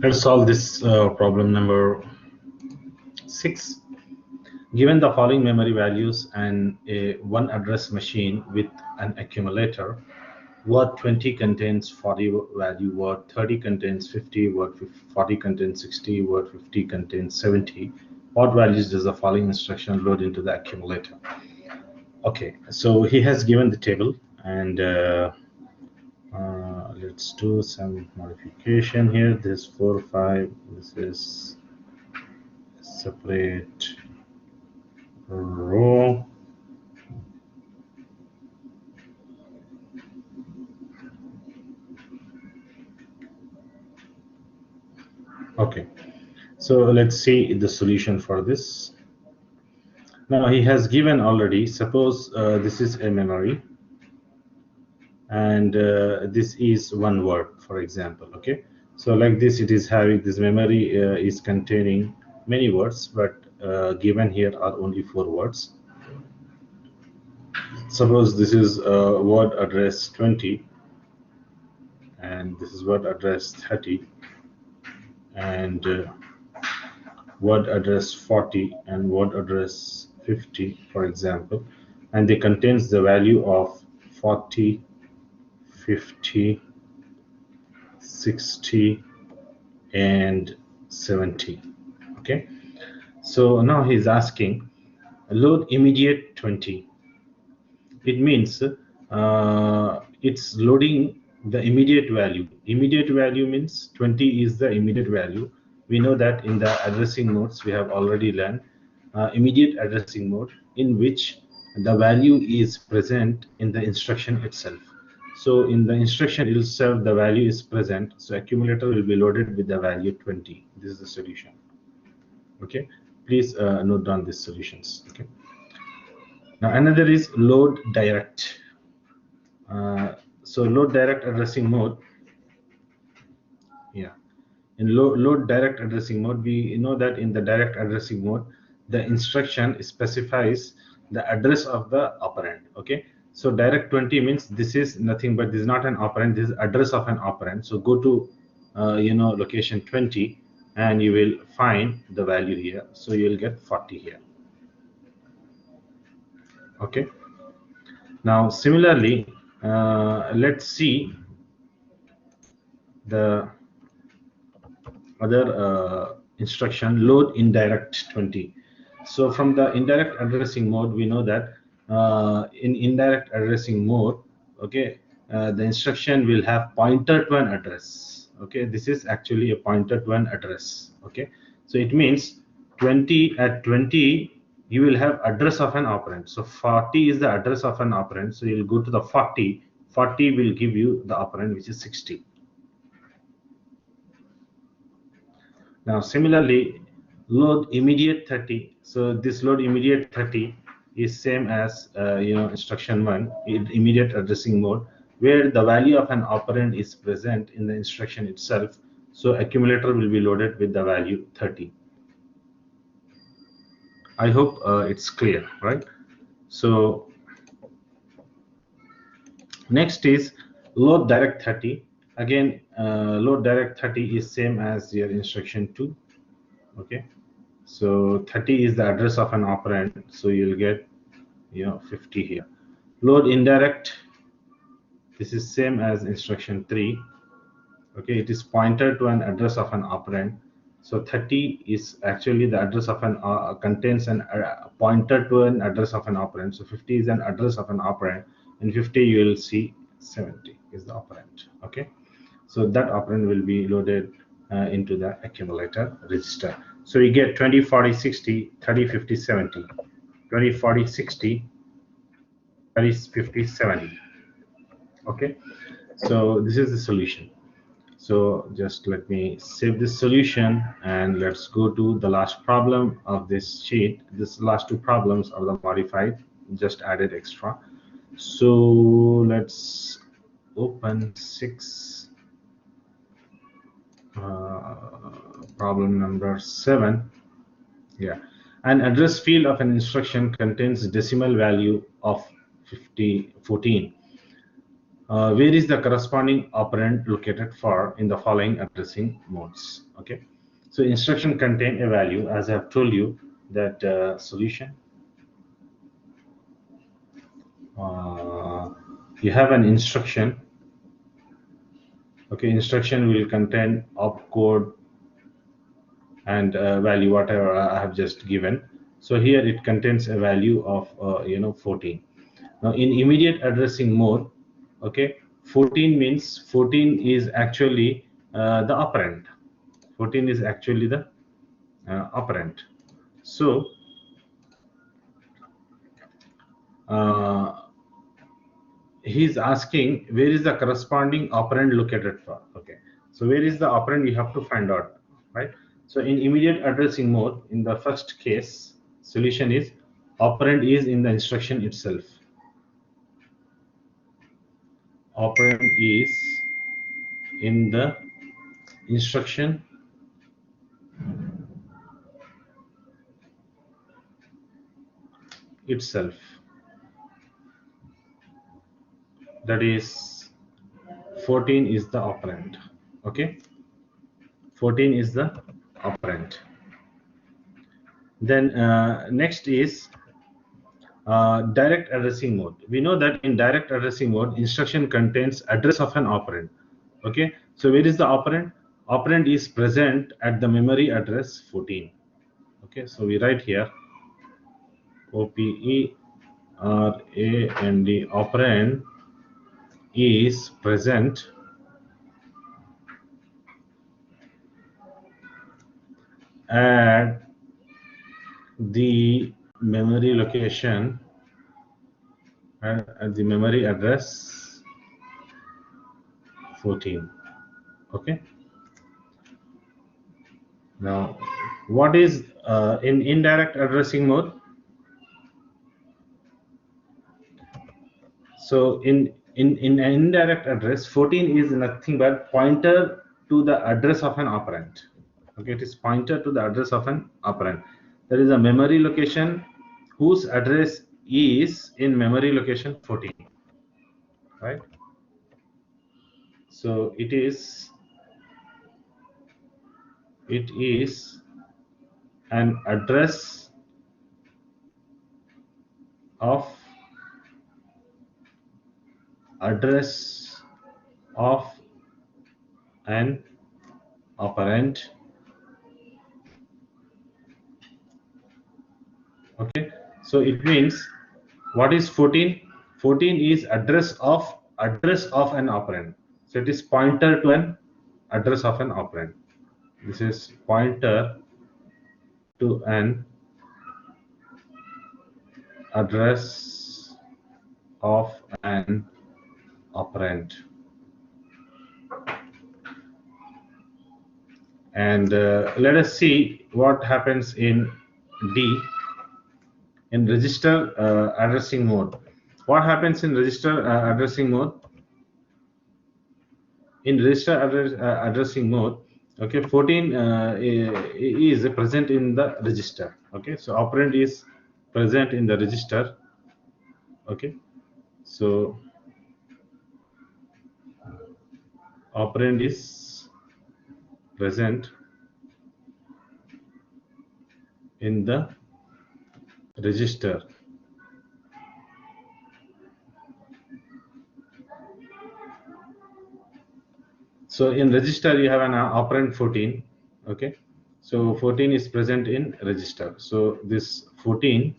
Let's solve this problem number 6. Given the following memory values and a one address machine with an accumulator, word 20 contains 40 value, word 30 contains 50, word 40 contains 60, word 50 contains 70. What values does the following instruction load into the accumulator? Okay, so he has given the table, and let's do some modification here. This 4, 5, this is separate row. Okay, so let's see the solution for this. Now he has given already, suppose this is a memory, and this is one word, for example. Okay, so like this, it is having this memory is containing many words, but given here are only 4 words. Suppose this is word address 20, and this is word address 30, and word address 40 and word address 50, for example, and they contains the value of 40, 50, 60, and 70. Okay, so now he's asking load immediate 20. It means it's loading the immediate value. Immediate value means 20 is the immediate value. We know that in the addressing modes we have already learned immediate addressing mode, in which the value is present in the instruction itself. So in the instruction itself the value is present, so accumulator will be loaded with the value 20. This is the solution. Okay, please note down these solutions. Okay, now another is load direct. So load direct addressing mode, yeah, in load direct addressing mode, we know that in the direct addressing mode the instruction specifies the address of the operand. Okay, so direct 20 means this is nothing but this is not an operand, this is address of an operand. So go to location 20 and you will find the value here, so you will get 40 here. Okay, now similarly let's see the other instruction, load indirect 20. So from the indirect addressing mode we know that in indirect addressing mode, okay, the instruction will have pointer to an address. Okay, this is actually a pointer to an address. Okay, so it means 20 at 20 you will have address of an operand. So 40 is the address of an operand, so you'll go to the 40 will give you the operand, which is 60. Now similarly load immediate 30. So this load immediate 30 is same as instruction 1 in immediate addressing mode, where the value of an operand is present in the instruction itself. So accumulator will be loaded with the value 30. I hope it's clear, right? So next is load direct 30. Again, load direct 30 is same as your instruction 2. Okay, so 30 is the address of an operand, so you'll get 50 here. Load indirect, this is same as instruction 3. Okay, it is pointer to an address of an operand. So 30 is actually the address of an contains an pointer to an address of an operand. So 50 is an address of an operand. In 50 you will see 70 is the operand. Okay, so that operand will be loaded into the accumulator register. So you get 20, 40, 60, 30, 50, 70. 20, 40, 60, 30, 50, 70. Okay, so this is the solution. So just let me save this solution and let's go to the last problem of this sheet. This last 2 problems are the modified, just added extra. So let's open 6. Problem number 7. Yeah, an address field of an instruction contains decimal value of 14. where is the corresponding operand located for in the following addressing modes. Okay, so instruction contain a value, as I have told you that solution. You have an instruction. Okay, instruction will contain opcode and value whatever I have just given. So here it contains a value of 14. Now in immediate addressing mode, okay, 14 means 14 is actually the operand. 14 is actually the operand. So he's asking where is the corresponding operand located for. Okay, so where is the operand, we have to find out, right? So in immediate addressing mode, in the first case, solution is operand is in the instruction itself. Operand is in the instruction itself. That is 14 is the operand. Okay, 14 is the operand. Then next is direct addressing mode. We know that in direct addressing mode, instruction contains address of an operand. Okay, so where is the operand? Operand is present at the memory address 14. Okay, so we write here OPERAND, operand is present at the memory location and at the memory address 14. Okay, now what is in indirect addressing mode? So in an indirect address, 14 is nothing but pointer to the address of an operand. Okay, it is pointer to the address of an operand. There is a memory location whose address is in memory location 14, right? So it is an address of an operand. Okay, so it means what is 14? 14 is address of an operand. So it is pointer to an address of an operand. This is pointer to an address of an operand. And let us see what happens in D, in register addressing mode. What happens in register addressing mode? In register addressing mode, okay, 14 is present in the register. Okay, so operand is present in the register. Okay, so operand is present in the register. So in register you have an operand 14. Okay, so 14 is present in register. So this 14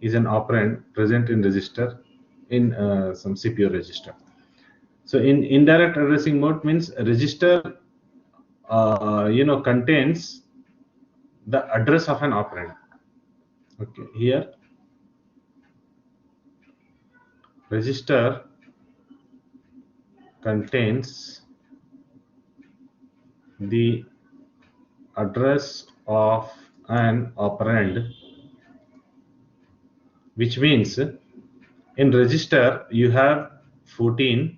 is an operand present in register in some CPU register. So in indirect addressing mode means register contains the address of an operand. Okay, here register contains the address of an operand, which means in register you have 14.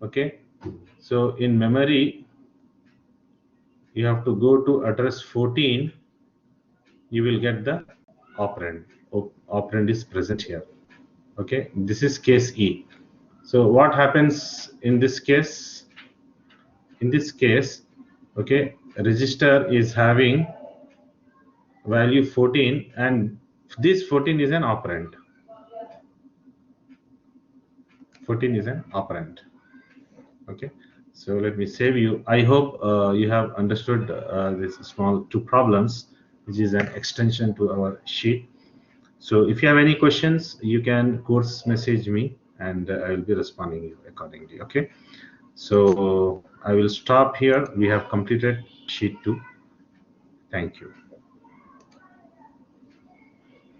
Okay, so in memory you have to go to address 14, you will get the operand. Operand is present here. Okay, this is case E. So what happens in this case? In this case, okay, register is having value 14, and this 14 is an operand. 14 is an operand. Okay, so let me save you. I hope you have understood this small two problems, which is an extension to our sheet. So if you have any questions, you can course message me, and I will be responding you accordingly. Okay, so I will stop here. We have completed sheet 2. Thank you.